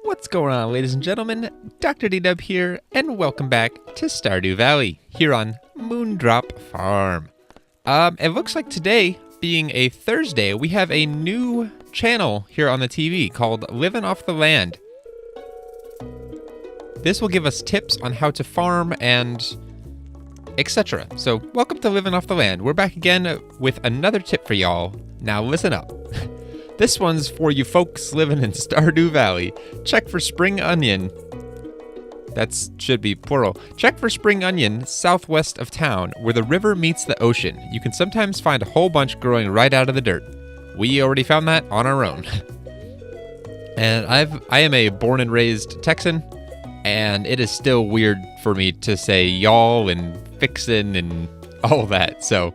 What's going on, ladies and gentlemen? Dr.DDub here, and welcome back to Stardew Valley, here on Moondrop Farm. It looks like today, being a Thursday, we have a new channel here on the TV called Living Off the Land. This will give us tips on how to farm and etc. So, welcome to Living Off the Land. We're back again with another tip for y'all. Now listen up. This one's for you folks living in Stardew Valley. Check for spring onion. That should be plural. Check for spring onion southwest of town, where the river meets the ocean. You can sometimes find a whole bunch growing right out of the dirt. We already found that on our own. And I am a born and raised Texan, and it is still weird for me to say y'all and fixin' and all that. So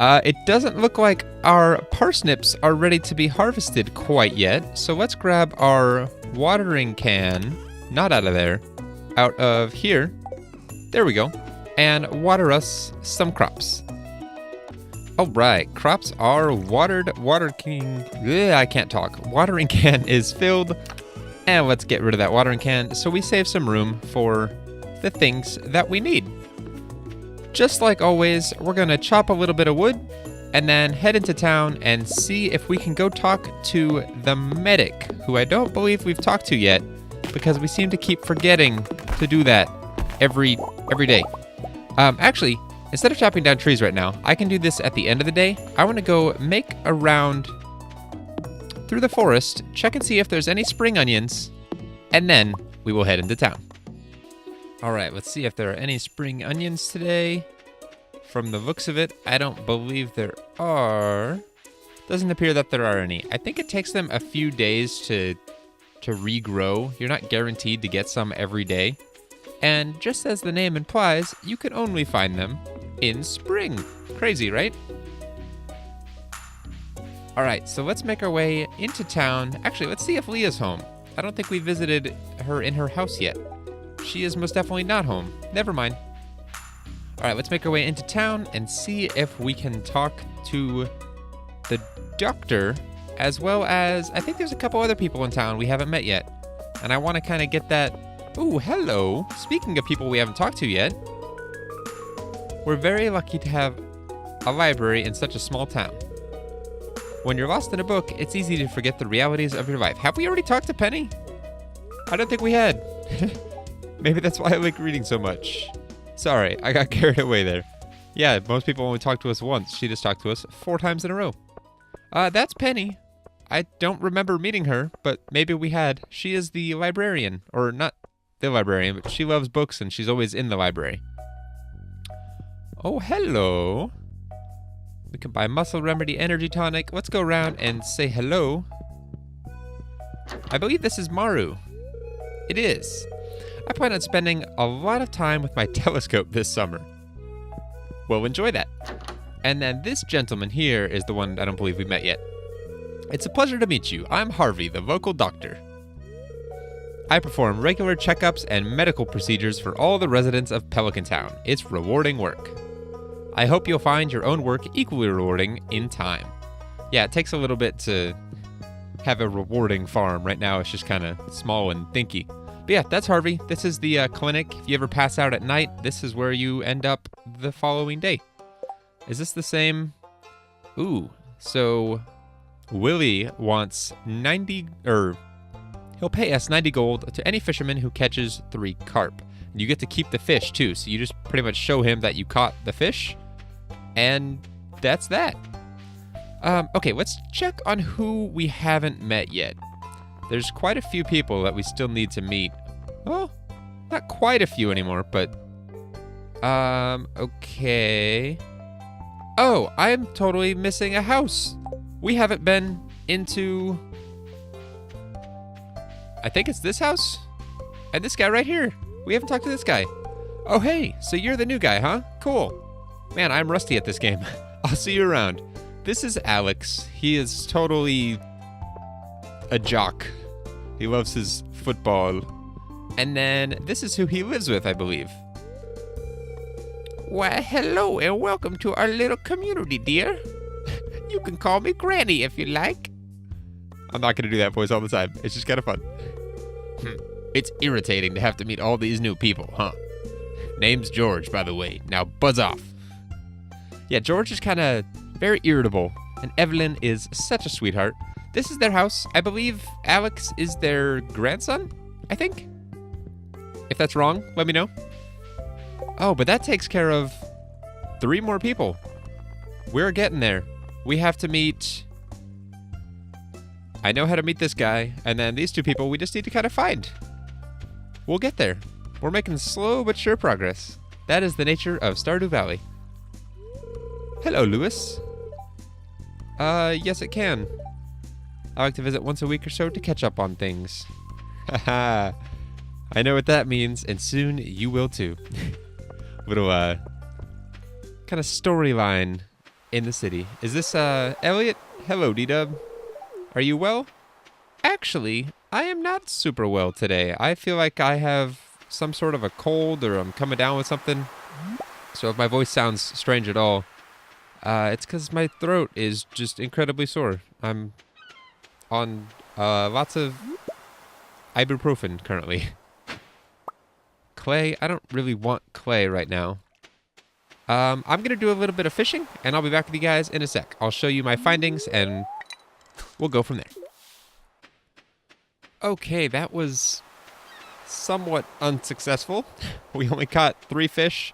it doesn't look like our parsnips are ready to be harvested quite yet. So let's grab our watering can, not out of there, out of here. There we go. And water us some crops. All right, crops are watered. Watering can is filled. And let's get rid of that watering can so we save some room for the things that we need. Just like always, we're gonna chop a little bit of wood and then head into town and see if we can go talk to the medic, who I don't believe we've talked to yet because we seem to keep forgetting to do that every day. Actually, instead of chopping down trees right now, I can do this at the end of the day. I want to go make a round through the forest, check and see if there's any spring onions, and then we will head into town. All right, let's see if there are any spring onions today. From the looks of it, I don't believe there are. Doesn't appear that there are any. I think it takes them a few days to regrow. You're not guaranteed to get some every day. And just as the name implies, you can only find them in spring. Crazy, right? All right, so let's make our way into town. Actually, let's see if Leah's home. I don't think we visited her in her house yet. She is most definitely not home. Never mind. All right, let's make our way into town and see if we can talk to the doctor, as well as, I think there's a couple other people in town we haven't met yet. And I want to kind of get that. Ooh, hello. Speaking of people we haven't talked to yet, we're very lucky to have a library in such a small town. When you're lost in a book, it's easy to forget the realities of your life. Have we already talked to Penny? I don't think we had. Maybe that's why I like reading so much. Sorry, I got carried away there. Yeah, most people only talk to us once. She just talked to us 4 times in a row. That's Penny. I don't remember meeting her, but maybe we had. She is the librarian. Or not the librarian, but she loves books and she's always in the library. Oh, hello. We can buy Muscle Remedy Energy Tonic. Let's go around and say hello. I believe this is Maru. It is. I plan on spending a lot of time with my telescope this summer. Well, enjoy that. And then this gentleman here is the one I don't believe we met yet. It's a pleasure to meet you. I'm Harvey, the local doctor. I perform regular checkups and medical procedures for all the residents of Pelican Town. It's rewarding work. I hope you'll find your own work equally rewarding in time. Yeah, it takes a little bit to have a rewarding farm. Right now it's just kind of small and thinky. But yeah, that's Harvey. This is the clinic. If you ever pass out at night, this is where you end up the following day. Is this the same? Ooh, so Willie wants 90, he'll pay us 90 gold to any fisherman who catches 3 carp. You get to keep the fish too, so you just pretty much show him that you caught the fish, and that's that. Okay, let's check on who we haven't met yet. There's quite a few people that we still need to meet. Well, not quite a few anymore, but okay. Oh, I'm totally missing a house. We haven't been into, I think it's this house, and this guy right here. We haven't talked to this guy. Oh, hey, so you're the new guy, huh? Cool. Man, I'm rusty at this game. I'll see you around. This is Alex. He is totally a jock. He loves his football. And then this is who he lives with, I believe. Why, hello and welcome to our little community, dear. You can call me Granny if you like. I'm not going to do that voice all the time. It's just kind of fun. It's irritating to have to meet all these new people, huh? Name's George, by the way. Now buzz off. Yeah, George is kind of very irritable, and Evelyn is such a sweetheart. This is their house. I believe Alex is their grandson, I think. If that's wrong, let me know. Oh, but that takes care of 3 more people. We're getting there. We have to meet... I know how to meet this guy, and then these 2 people we just need to kind of find. We'll get there. We're making slow but sure progress. That is the nature of Stardew Valley. Hello, Lewis. Yes it can. I like to visit once a week or so to catch up on things. Haha. I know what that means, and soon you will too. Little, kind of storyline in the city. Is this, Elliot? Hello, DDub. Are you well? Actually, I am not super well today. I feel like I have some sort of a cold, or I'm coming down with something. So if my voice sounds strange at all, it's because my throat is just incredibly sore. I'm on lots of ibuprofen currently. Clay, I don't really want clay right now. I'm going to do a little bit of fishing, and I'll be back with you guys in a sec. I'll show you my findings, and we'll go from there. Okay, that was somewhat unsuccessful. We only caught 3 fish.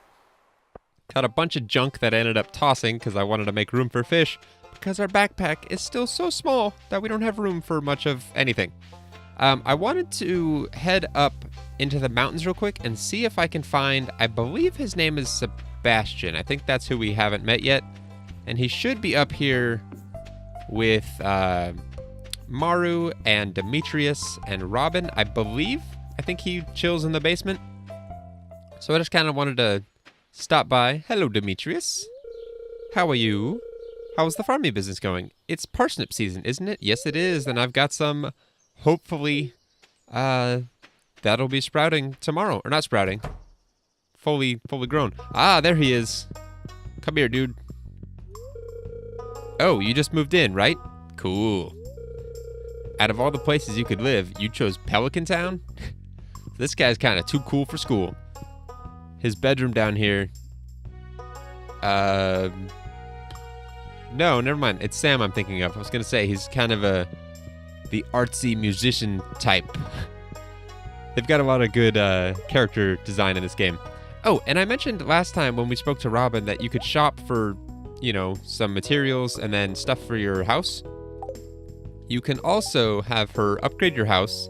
Caught a bunch of junk that I ended up tossing because I wanted to make room for fish, because our backpack is still so small that we don't have room for much of anything. I wanted to head up into the mountains real quick and see if I can find, I believe his name is Sebastian. I think that's who we haven't met yet. And he should be up here with Maru and Demetrius and Robin, I believe. I think he chills in the basement. So I just kind of wanted to stop by. Hello, Demetrius. How are you? How's the farming business going? It's parsnip season, isn't it? Yes, it is. And I've got some, hopefully, that'll be sprouting tomorrow. Or not sprouting. Fully grown. Ah, there he is. Come here, dude. Oh, you just moved in, right? Cool. Out of all the places you could live, you chose Pelican Town? This guy's kind of too cool for school. His bedroom down here. No, never mind. It's Sam I'm thinking of. I was going to say, he's kind of the artsy musician type. They've got a lot of good character design in this game. Oh, and I mentioned last time when we spoke to Robin that you could shop for, you know, some materials and then stuff for your house. You can also have her upgrade your house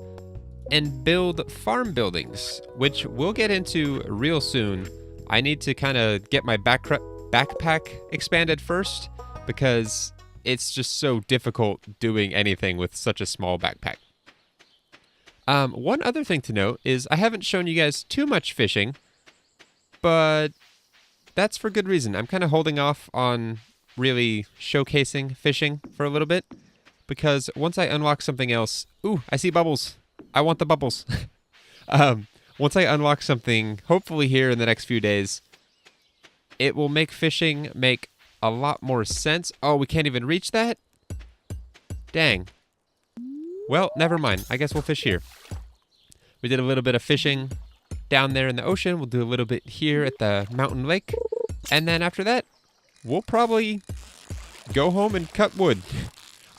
and build farm buildings, which we'll get into real soon. I need to kind of get my backpack expanded first because it's just so difficult doing anything with such a small backpack. One other thing to note is I haven't shown you guys too much fishing, but that's for good reason. I'm kind of holding off on really showcasing fishing for a little bit because once I unlock something else... Ooh, I see bubbles. I want the bubbles. Once I unlock something, hopefully here in the next few days, it will make fishing make a lot more sense. Oh, we can't even reach that? Dang. Well, never mind. I guess we'll fish here. We did a little bit of fishing down there in the ocean. We'll do a little bit here at the mountain lake. And then after that, we'll probably go home and cut wood.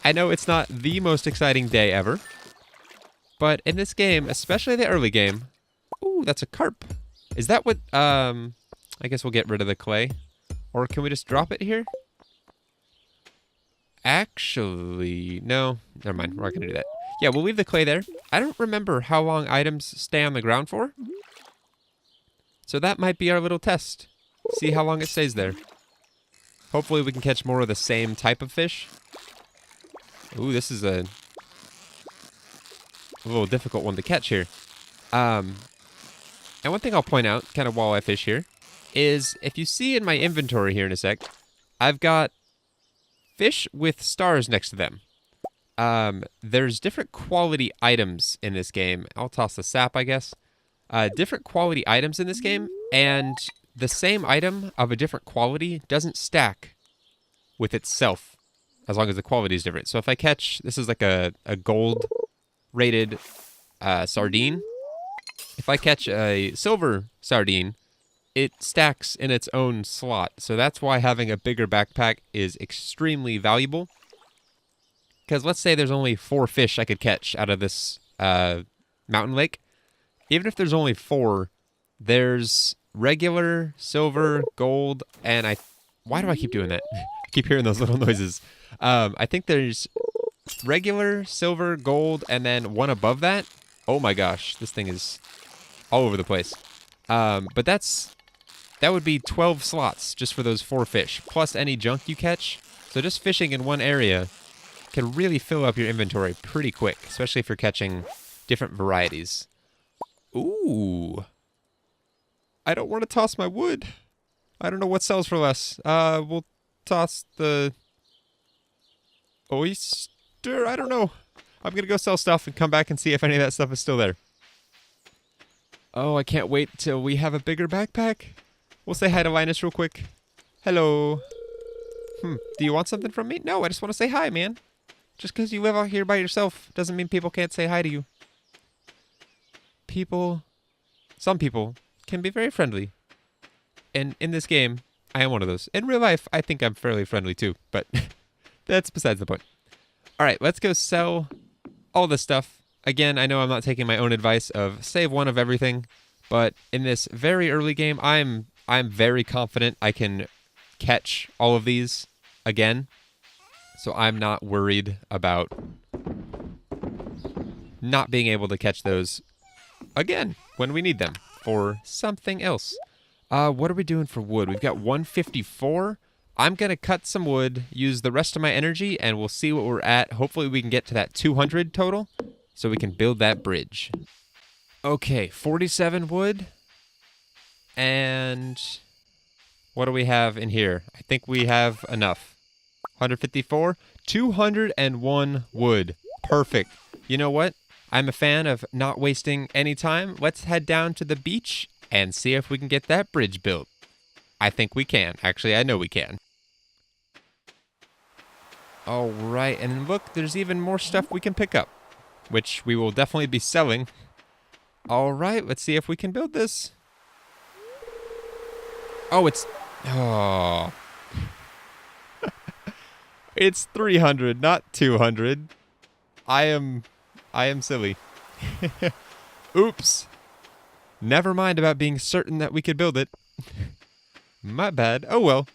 I know it's not the most exciting day ever, but in this game, especially the early game... Ooh, that's a carp. Is that what... I guess we'll get rid of the clay. Or can we just drop it here? Actually, no. Never mind, we're not going to do that. Yeah, we'll leave the clay there. I don't remember how long items stay on the ground for. So that might be our little test. See how long it stays there. Hopefully we can catch more of the same type of fish. Ooh, this is a little difficult one to catch here. And one thing I'll point out, kind of while I fish here, is if you see in my inventory here in a sec, I've got fish with stars next to them. There's different quality items in this game. I'll toss the sap, I guess. Different quality items in this game, and the same item of a different quality doesn't stack with itself, as long as the quality is different. So if I catch, this is like a gold-rated sardine. If I catch a silver sardine, it stacks in its own slot. So that's why having a bigger backpack is extremely valuable. Because let's say there's only 4 fish I could catch out of this mountain lake. Even if there's only 4, there's regular, silver, gold, and why do I keep doing that? I keep hearing those little noises. I think there's regular, silver, gold, and then one above that. Oh my gosh, this thing is all over the place. But that would be 12 slots just for those 4 fish, plus any junk you catch. So just fishing in one area can really fill up your inventory pretty quick, especially if you're catching different varieties. Ooh. I don't want to toss my wood. I don't know what sells for less. We'll toss the oyster. I don't know. I'm going to go sell stuff and come back and see if any of that stuff is still there. Oh, I can't wait till we have a bigger backpack. We'll say hi to Linus real quick. Hello. Do you want something from me? No, I just want to say hi, man. Just because you live out here by yourself doesn't mean people can't say hi to you. Some people can be very friendly. And in this game, I am one of those. In real life, I think I'm fairly friendly too, but that's besides the point. All right, let's go sell all this stuff. Again, I know I'm not taking my own advice of save one of everything, but in this very early game, I'm very confident I can catch all of these again. So I'm not worried about not being able to catch those again when we need them for something else. What are we doing for wood? We've got 154. I'm going to cut some wood, use the rest of my energy, and we'll see what we're at. Hopefully we can get to that 200 total so we can build that bridge. Okay, 47 wood. And what do we have in here? I think we have enough. 154, 201 wood. Perfect. You know what? I'm a fan of not wasting any time. Let's head down to the beach and see if we can get that bridge built. I think we can. Actually, I know we can. All right, and look, there's even more stuff we can pick up, which we will definitely be selling. All right, let's see if we can build this. Oh, it's 300, not 200. I am silly. Oops. Never mind about being certain that we could build it. My bad. Oh well.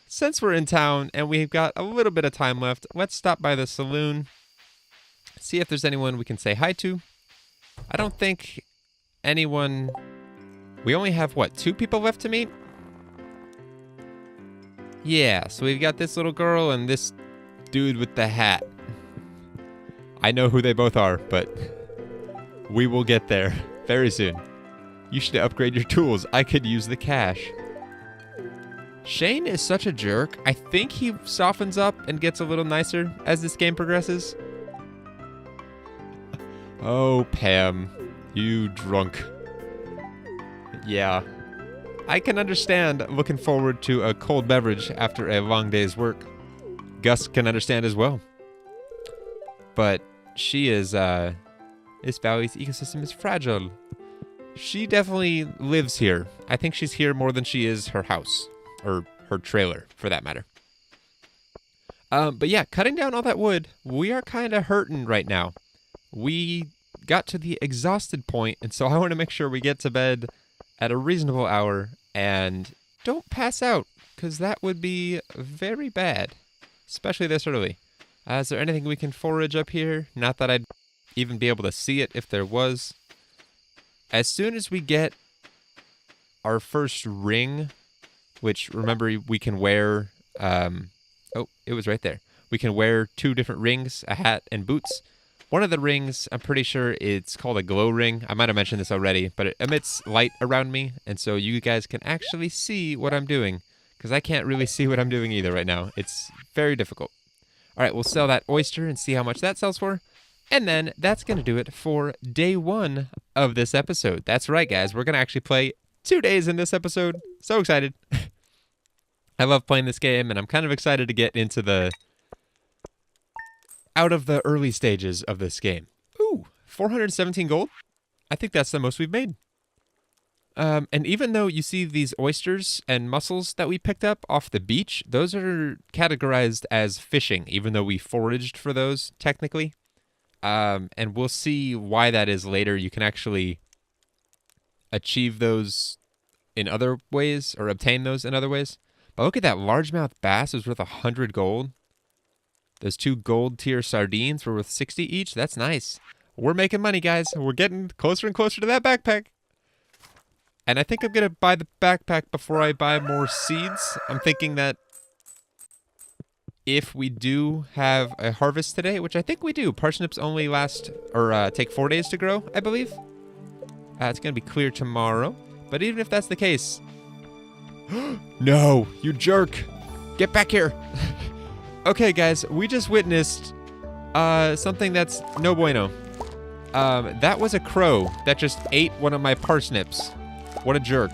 Since we're in town and we've got a little bit of time left, let's stop by the saloon. See if there's anyone we can say hi to. I don't think anyone... We only have, what, 2 people left to meet? Yeah, so we've got this little girl and this dude with the hat. I know who they both are, but we will get there very soon. You should upgrade your tools. I could use the cash. Shane is such a jerk. I think he softens up and gets a little nicer as this game progresses. Oh, Pam, you drunk. Yeah. I can understand looking forward to a cold beverage after a long day's work. Gus can understand as well. But she is, this valley's ecosystem is fragile. She definitely lives here. I think she's here more than she is her house. Or her trailer, for that matter. But yeah, cutting down all that wood, we are kind of hurting right now. We got to the exhausted point, and so I want to make sure we get to bed at a reasonable hour and don't pass out, because that would be very bad, especially this early. Is there anything we can forage up here? Not that I'd even be able to see it if there was. As soon as we get our first ring, which, remember, we can wear... oh, it was right there. We can wear 2 different rings, a hat and boots. One of the rings, I'm pretty sure it's called a glow ring. I might have mentioned this already, but it emits light around me, and so you guys can actually see what I'm doing, because I can't really see what I'm doing either right now. It's very difficult. All right, we'll sell that oyster and see how much that sells for. And then that's going to do it for day 1 of this episode. That's right, guys. We're going to actually play 2 days in this episode. So excited. I love playing this game, and I'm kind of excited to get into out of the early stages of this game. Ooh, 417 gold. I think that's the most we've made. And even though you see these oysters and mussels that we picked up off the beach, those are categorized as fishing, even though we foraged for those, technically. And we'll see why that is later. You can actually achieve those in other ways, or obtain those in other ways. But look at that largemouth bass. It was worth 100 gold. Those 2 gold tier sardines were worth 60 each. That's nice. We're making money, guys. We're getting closer and closer to that backpack. And I think I'm going to buy the backpack before I buy more seeds. I'm thinking that if we do have a harvest today, which I think we do, parsnips only last, or take 4 days to grow, I believe. It's going to be clear tomorrow. But even if that's the case... No, you jerk. Get back here. Okay, guys, we just witnessed something that's no bueno. That was a crow that just ate one of my parsnips. What a jerk.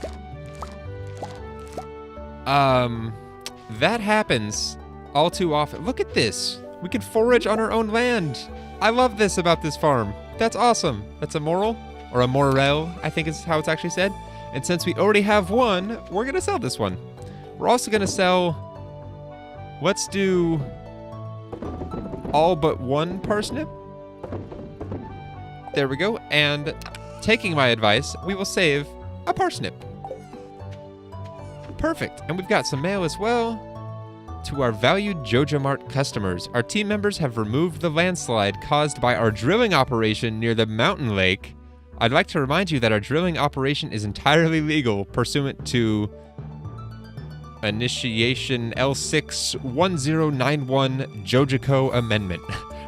That happens all too often. Look at this. We can forage on our own land. I love this about this farm. That's awesome. That's a moral, or a morel, I think is how it's actually said. And since we already have one, we're going to sell this one. We're also going to sell... Let's do all but 1 parsnip. There we go. And taking my advice, we will save a parsnip. Perfect. And we've got some mail as well. To our valued Joja Mart customers, our team members have removed the landslide caused by our drilling operation near the mountain lake. I'd like to remind you that our drilling operation is entirely legal pursuant to Initiation L61091 Jojico Amendment.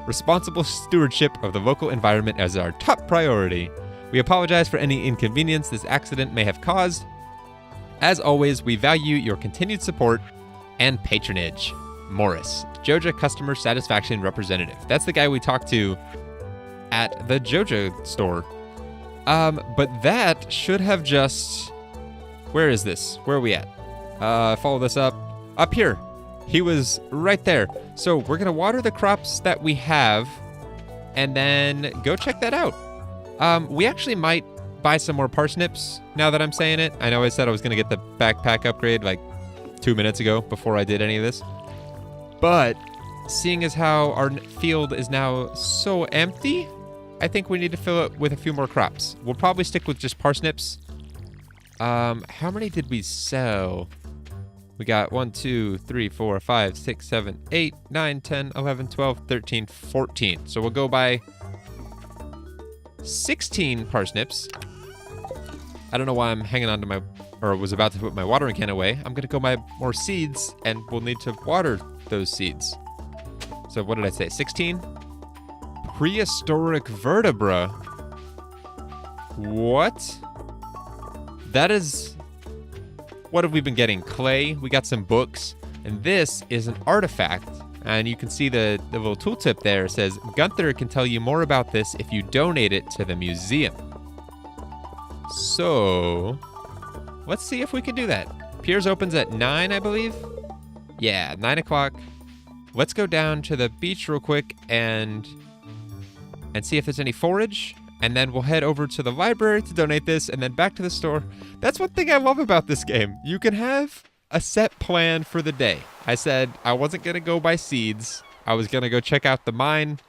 Responsible stewardship of the local environment as our top priority. We apologize for any inconvenience this accident may have caused. As always, we value your continued support and patronage. Morris, Joja Customer Satisfaction Representative. That's the guy we talked to at the Joja store. But that should have just... Where is this? Where are we at? Follow this up. Up here. He was right there. So we're going to water the crops that we have and then go check that out. We actually might buy some more parsnips now that I'm saying it. I know I said I was going to get the backpack upgrade like 2 minutes ago before I did any of this. But seeing as how our field is now so empty, I think we need to fill it with a few more crops. We'll probably stick with just parsnips. How many did we sell? We got 1, 2, 3, 4, 5, 6, 7, 8, 9, 10, 11, 12, 13, 14. So we'll go by 16 parsnips. I don't know why I'm hanging on to my, or was about to put my watering can away. I'm going to go buy more seeds, and we'll need to water those seeds. So what did I say? 16? Prehistoric vertebra. What? That is... What have we been getting? Clay. We got some books. And this is an artifact. And you can see the little tooltip there. It says, Gunther can tell you more about this if you donate it to the museum. So, let's see if we can do that. Piers opens at 9, I believe. Yeah, 9 o'clock. Let's go down to the beach real quick and see if there's any forage. And then we'll head over to the library to donate this and then back to the store. That's one thing I love about this game. You can have a set plan for the day. I said I wasn't going to go buy seeds. I was going to go check out the mine.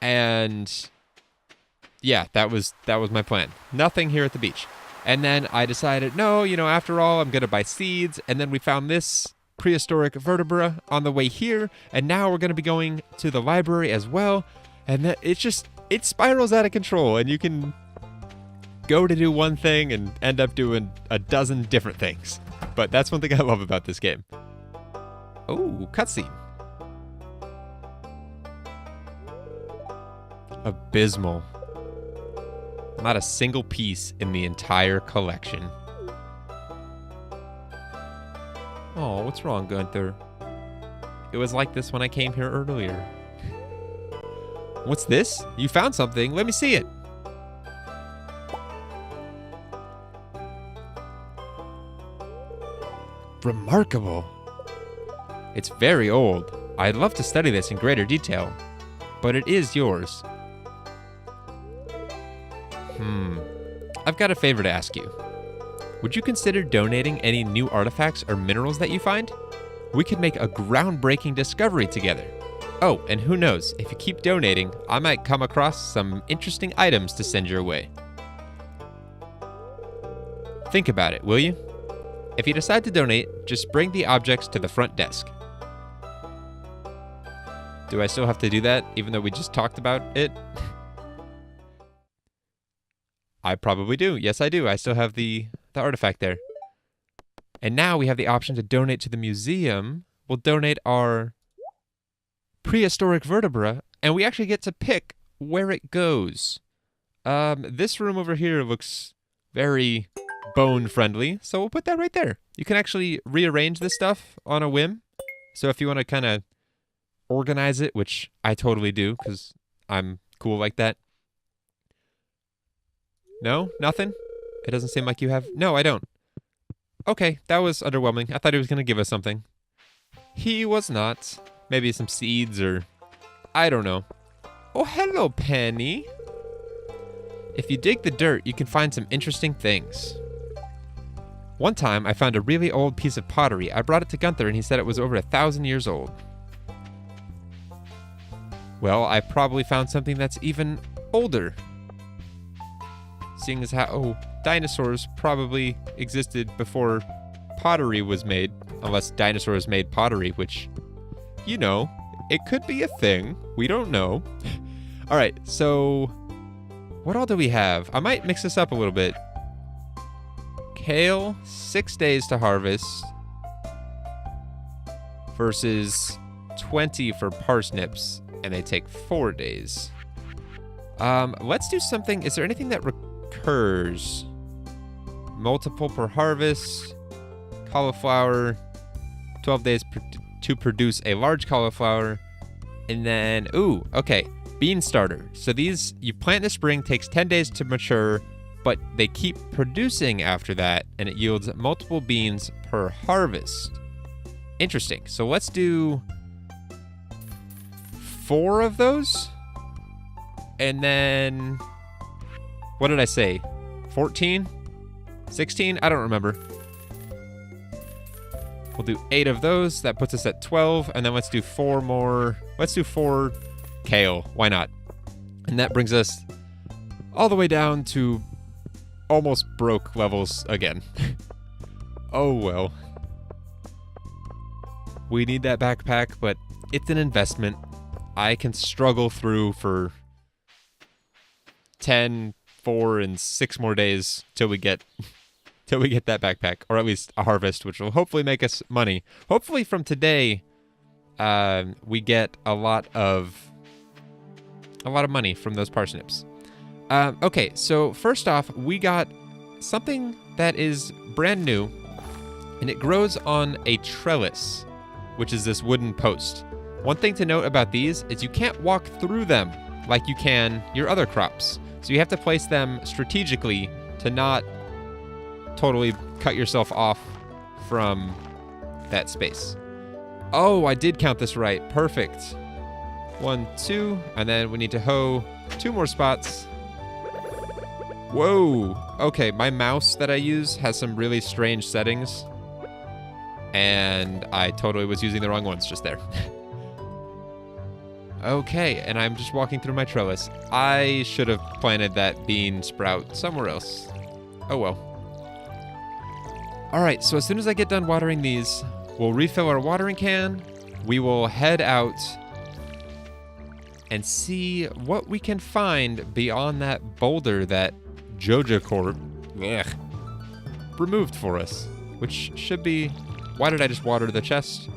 And yeah, that was my plan. Nothing here at the beach. And then I decided, no, after all, I'm going to buy seeds. And then we found this prehistoric vertebra on the way here. And now we're going to be going to the library as well. And it spirals out of control. And you can go to do one thing and end up doing a dozen different things. But that's one thing I love about this game. Oh, cutscene. Abysmal. Not a single piece in the entire collection. Oh, what's wrong, Gunther? It was like this when I came here earlier. What's this? You found something. Let me see it. Remarkable. It's very old. I'd love to study this in greater detail, but it is yours. I've got a favor to ask you. Would you consider donating any new artifacts or minerals that you find? We could make a groundbreaking discovery together. Oh, and who knows, if you keep donating, I might come across some interesting items to send your way. Think about it, will you? If you decide to donate, just bring the objects to the front desk. Do I still have to do that, even though we just talked about it? I probably do. Yes, I do. I still have the artifact there. And now we have the option to donate to the museum. We'll donate our prehistoric vertebra, and we actually get to pick where it goes. This room over here looks very bone-friendly, so we'll put that right there. You can actually rearrange this stuff on a whim. So if you want to kind of organize it, which I totally do, because I'm cool like that. No? Nothing? It doesn't seem like you have... No, I don't. Okay, that was underwhelming. I thought he was going to give us something. He was not. Maybe some seeds or... I don't know. Oh, hello, Penny. If you dig the dirt, you can find some interesting things. One time, I found a really old piece of pottery. I brought it to Gunther, and he said it was over 1,000 years old. Well, I probably found something that's even older. Seeing as how dinosaurs probably existed before pottery was made. Unless dinosaurs made pottery, which, you know, it could be a thing. We don't know. All right, so what all do we have? I might mix this up a little bit. Kale, 6 days to harvest versus 20 for parsnips, and they take 4 days. Let's do something. Is there anything that recurs? Multiple per harvest. Cauliflower, 12 days to produce a large cauliflower. And then, ooh, okay, bean starter. So these, you plant in the spring, takes 10 days to mature, but they keep producing after that, and it yields multiple beans per harvest. Interesting. So let's do 4 of those. And then, what did I say? 14? 16? I don't remember. We'll do 8 of those. That puts us at 12. And then let's do 4 more. Let's do 4 kale. Why not? And that brings us all the way down to almost broke levels again. Oh well. We need that backpack, but it's an investment. I can struggle through for 10, 4, and 6 more days till we get that backpack, or at least a harvest, which will hopefully make us money. Hopefully from today, we get a lot of money from those parsnips. Okay, so first off, we got something that is brand new, and it grows on a trellis, which is this wooden post. One thing to note about these is you can't walk through them like you can your other crops. So you have to place them strategically to not totally cut yourself off from that space. Oh, I did count this right. Perfect. 1, 2, and then we need to hoe 2 more spots. Whoa. Okay, my mouse that I use has some really strange settings, and I totally was using the wrong ones just there. Okay, and I'm just walking through my trellis. I should have planted that bean sprout somewhere else. Oh well. All right, so as soon as I get done watering these, we'll refill our watering can. We will head out and see what we can find beyond that boulder that Joja Corp removed for us, which should be... Why did I just water the chest?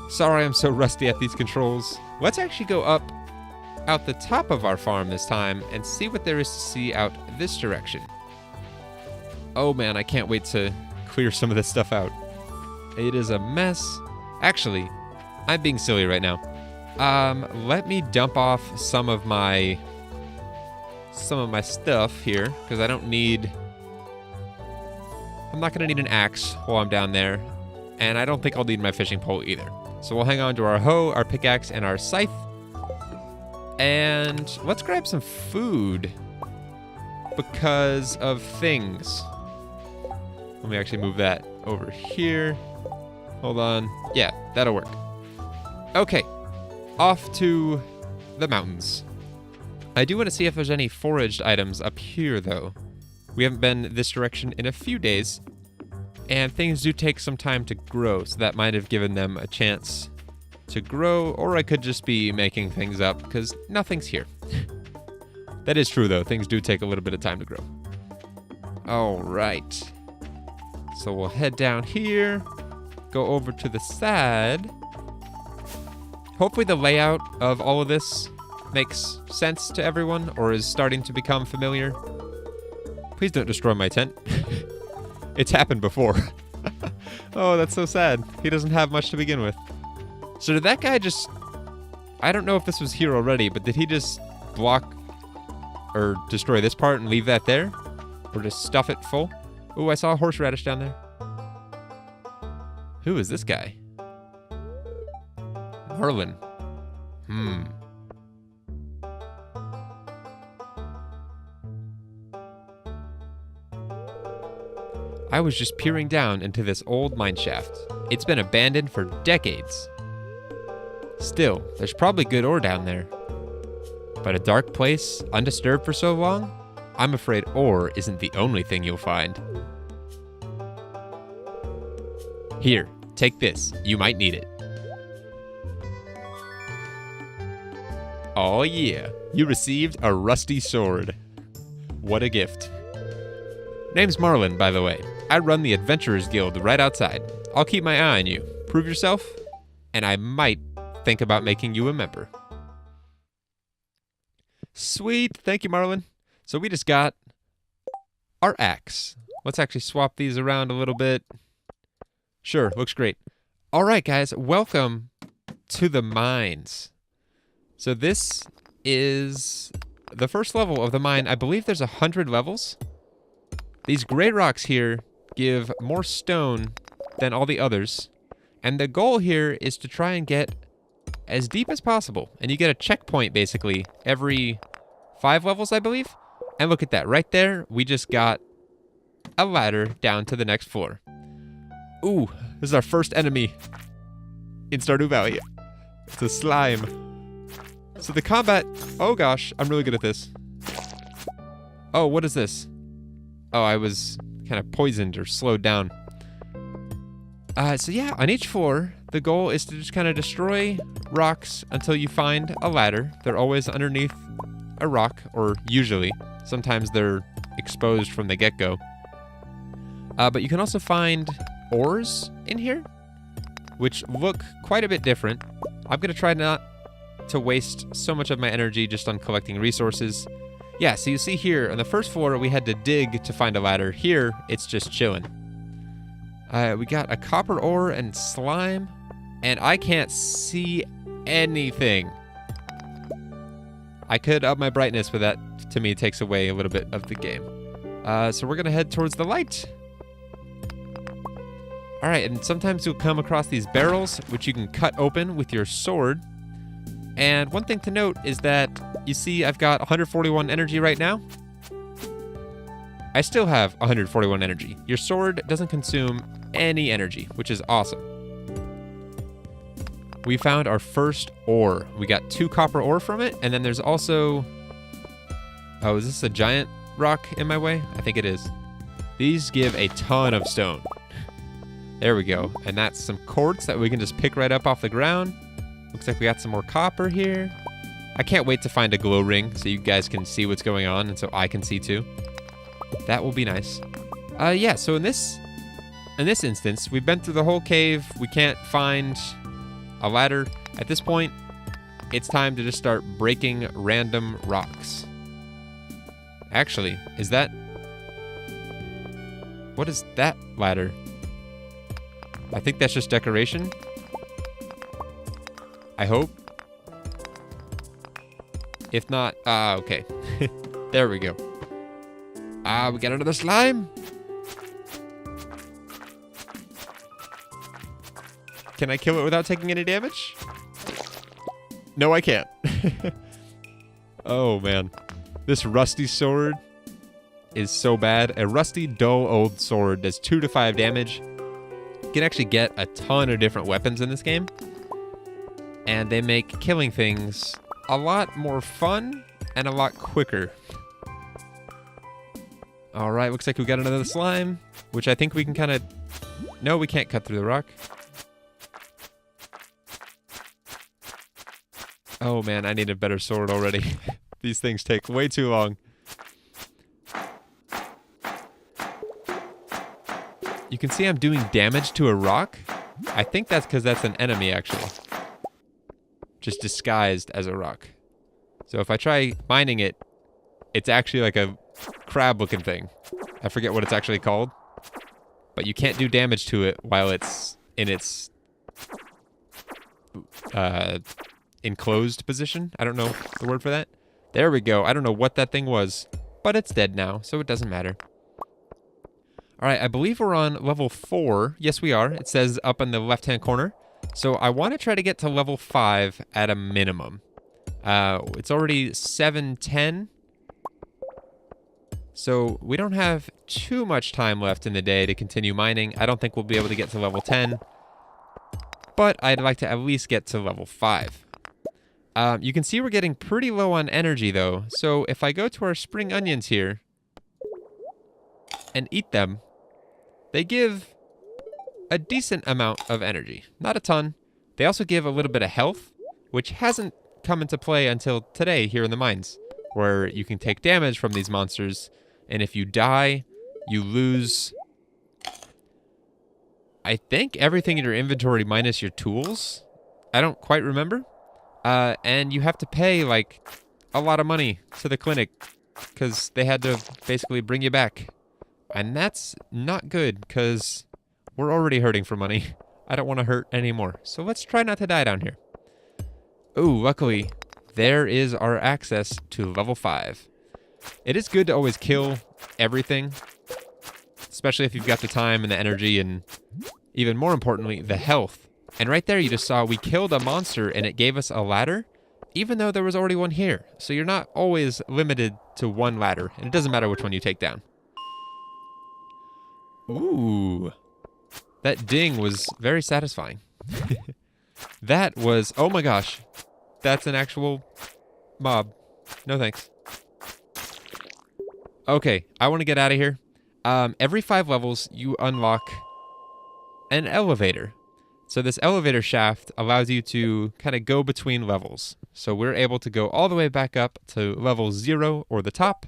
Sorry, I'm so rusty at these controls. Let's actually go up out the top of our farm this time and see what there is to see out this direction. Oh man, I can't wait to clear some of this stuff out. It is a mess. Actually, I'm being silly right now. Let me dump off some of my stuff here, because I don't need... I'm not going to need an axe while I'm down there, and I don't think I'll need my fishing pole either. So we'll hang on to our hoe, our pickaxe, and our scythe. And let's grab some food. because of things. Let me actually move that over here. Hold on. Yeah, that'll work. Okay, off to the mountains. I do want to see if there's any foraged items up here, though. We haven't been this direction in a few days, and things do take some time to grow, so that might have given them a chance to grow, or I could just be making things up, because nothing's here. That is true, though. Things do take a little bit of time to grow. All right. So we'll head down here, go over to the side. Hopefully the layout of all of this makes sense to everyone, or is starting to become familiar. Please don't destroy my tent. It's happened before. Oh, that's so sad. He doesn't have much to begin with. So did that guy just... I don't know if this was here already, but did he just block or destroy this part and leave that there? Or just stuff it full? Ooh, I saw a horseradish down there. Who is this guy? Marlin. I was just peering down into this old mine shaft. It's been abandoned for decades. Still, there's probably good ore down there. But a dark place, undisturbed for so long? I'm afraid ore isn't the only thing you'll find. Here, take this. You might need it. Oh yeah, you received a rusty sword. What a gift. Name's Marlin, by the way. I run the Adventurers Guild right outside. I'll keep my eye on you. Prove yourself, and I might think about making you a member. Sweet. Thank you, Marlin. So we just got our axe. Let's actually swap these around a little bit. Sure, looks great. All right, guys, welcome to the mines. So this is the first level of the mine. I believe there's 100 levels. These gray rocks here give more stone than all the others. And the goal here is to try and get as deep as possible. And you get a checkpoint, basically, every 5 levels, I believe. And look at that. Right there, we just got a ladder down to the next floor. Ooh, this is our first enemy in Stardew Valley. It's a slime. So the combat... Oh, gosh. I'm really good at this. Oh, what is this? Oh, I was kind of poisoned or slowed down. So yeah, on each floor, the goal is to just kind of destroy rocks until you find a ladder. They're always underneath a rock, or usually. Sometimes they're exposed from the get-go. But you can also find ores in here, which look quite a bit different. I'm going to try not to waste so much of my energy just on collecting resources. Yeah, so you see here, on the first floor, we had to dig to find a ladder. Here, it's just chilling. We got a copper ore and slime, and I can't see anything. I could up my brightness, but that, to me, takes away a little bit of the game. So we're going to head towards the light. All right, and sometimes you'll come across these barrels, which you can cut open with your sword. And one thing to note is that, you see I've got 141 energy right now. I still have 141 energy. Your sword doesn't consume any energy, which is awesome. We found our first ore. We got 2 copper ore from it, and then there's also... Oh, is this a giant rock in my way? I think it is. These give a ton of stone. There we go. And that's some quartz that we can just pick right up off the ground. Looks like we got some more copper here. I can't wait to find a glow ring so you guys can see what's going on and so I can see too. That will be nice. Yeah, so in this instance, we've been through the whole cave. We can't find a ladder. At this point, it's time to just start breaking random rocks. Actually, is that... What is that ladder? I think that's just decoration. I hope. If not, okay. There we go. We got another slime. Can I kill it without taking any damage? No, I can't. Oh, man. This rusty sword is so bad. A rusty, dull old sword does 2 to 5 damage. You can actually get a ton of different weapons in this game. And they make killing things a lot more fun and a lot quicker. Alright, looks like we got another slime, which I think we can kind of... No, we can't cut through the rock. Oh man, I need a better sword already. These things take way too long. You can see I'm doing damage to a rock. I think that's because that's an enemy, actually. Just disguised as a rock. So if I try mining it, it's actually like a crab-looking thing. I forget what it's actually called. But you can't do damage to it while it's in its enclosed position. I don't know the word for that. There we go. I don't know what that thing was, but it's dead now, so it doesn't matter. All right, I believe we're on level 4. Yes, we are. It says up in the left-hand corner. So I want to try to get to level 5 at a minimum. It's already 7:10. So we don't have too much time left in the day to continue mining. I don't think we'll be able to get to level 10. But I'd like to at least get to level 5. You can see we're getting pretty low on energy, though. So if I go to our spring onions here and eat them, they give a decent amount of energy. Not a ton. They also give a little bit of health, which hasn't come into play until today here in the mines, where you can take damage from these monsters, and if you die, you lose, I think, everything in your inventory minus your tools. I don't quite remember. And you have to pay, like, a lot of money to the clinic, because they had to basically bring you back. And that's not good, because we're already hurting for money. I don't want to hurt anymore. So let's try not to die down here. Ooh, luckily, there is our access to level 5. It is good to always kill everything, especially if you've got the time and the energy and, even more importantly, the health. And right there you just saw we killed a monster and it gave us a ladder, even though there was already one here. So you're not always limited to one ladder, and it doesn't matter which one you take down. Ooh, that ding was very satisfying. That was, oh my gosh, that's an actual mob. No thanks. Okay, I want to get out of here. Every 5 levels, you unlock an elevator. So this elevator shaft allows you to kind of go between levels. So we're able to go all the way back up to level 0 or the top.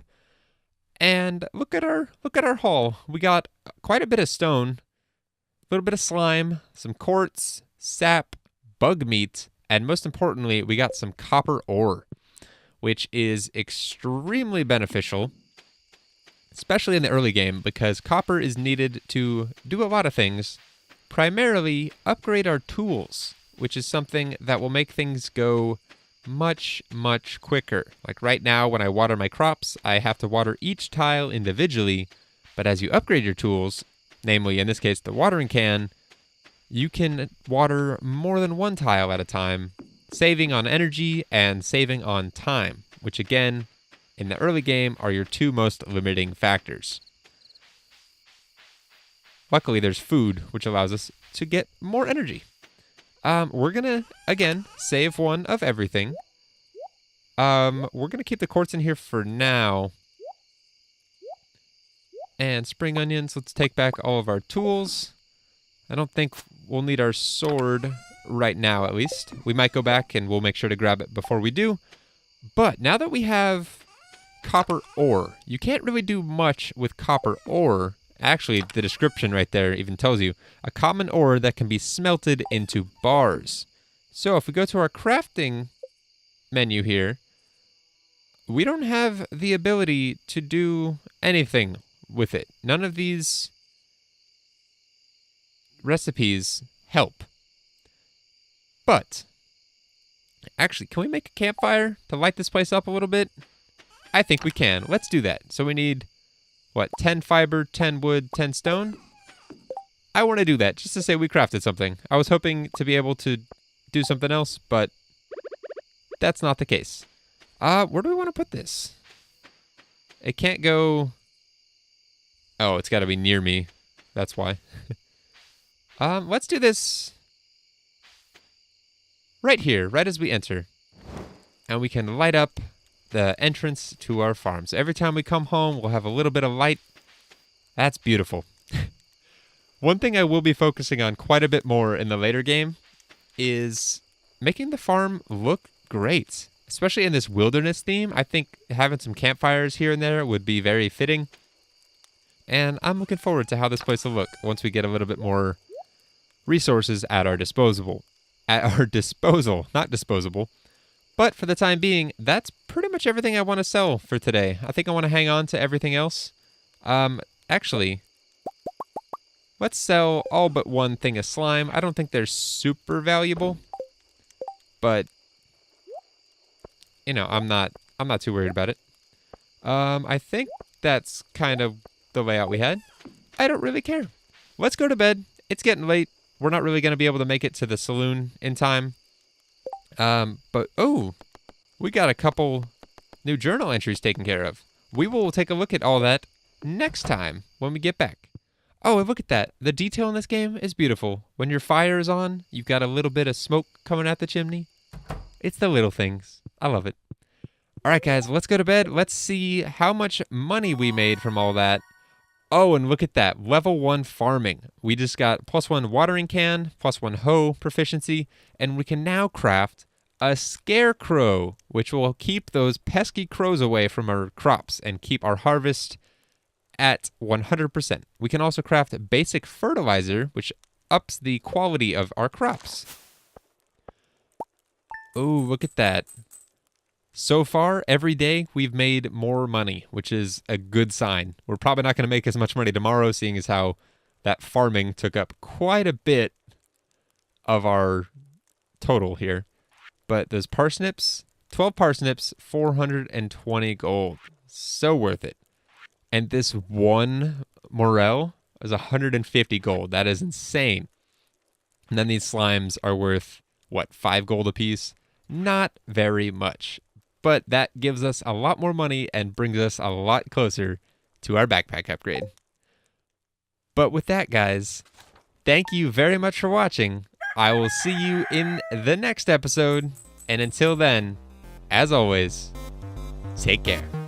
And look at our haul. We got quite a bit of stone, a little bit of slime, some quartz, sap, bug meat, and most importantly, we got some copper ore, which is extremely beneficial, especially in the early game, because copper is needed to do a lot of things, primarily upgrade our tools, which is something that will make things go much, much quicker. Like right now, when I water my crops, I have to water each tile individually, but as you upgrade your tools, namely in this case the watering can, you can water more than one tile at a time, saving on energy and saving on time, which again, in the early game, are your 2 most limiting factors. Luckily, there's food, which allows us to get more energy. We're gonna, again, save one of everything. We're gonna keep the quartz in here for now. And spring onions, let's take back all of our tools. I don't think we'll need our sword right now, at least. We might go back and we'll make sure to grab it before we do. But now that we have copper ore, you can't really do much with copper ore. Actually, the description right there even tells you, a common ore that can be smelted into bars. So if we go to our crafting menu here, we don't have the ability to do anything with it. None of these recipes help. But, actually, can we make a campfire to light this place up a little bit? I think we can. Let's do that. So we need, what, 10 fiber, 10 wood, 10 stone? I want to do that, just to say we crafted something. I was hoping to be able to do something else, but that's not the case. Where do we want to put this? It can't go Oh, it's got to be near me. That's why. Let's do this right here, right as we enter. And we can light up the entrance to our farm. So every time we come home, we'll have a little bit of light. That's beautiful. One thing I will be focusing on quite a bit more in the later game is making the farm look great. Especially in this wilderness theme, I think having some campfires here and there would be very fitting. And I'm looking forward to how this place will look once we get a little bit more resources at our disposal. At our disposal, not disposable. But for the time being, that's pretty much everything I want to sell for today. I think I want to hang on to everything else. Actually, let's sell all but one thing of slime. I don't think they're super valuable, but you know, I'm not too worried about it. I think that's kind of the layout we had. I don't really care. Let's go to bed. It's getting late. We're not really going to be able to make it to the saloon in time. But oh, we got a couple new journal entries taken care of. We will take a look at all that next time when we get back. Oh, and look at that. The detail in this game is beautiful. When your fire is on, you've got a little bit of smoke coming out the chimney. It's the little things. I love it. All right, guys, let's go to bed. Let's see how much money we made from all that. Oh, and look at that. Level 1 farming. We just got +1 watering can, +1 hoe proficiency, and we can now craft a Scarecrow, which will keep those pesky crows away from our crops and keep our harvest at 100%. We can also craft basic fertilizer, which ups the quality of our crops. Oh, look at that. So far, every day, we've made more money, which is a good sign. We're probably not going to make as much money tomorrow, seeing as how that farming took up quite a bit of our total here. But those parsnips, 12 parsnips, 420 gold. So worth it. And this one morel is 150 gold. That is insane. And then these slimes are worth, what, 5 gold apiece? Not very much. But that gives us a lot more money and brings us a lot closer to our backpack upgrade. But with that, guys, thank you very much for watching. I will see you in the next episode. And until then, as always, take care.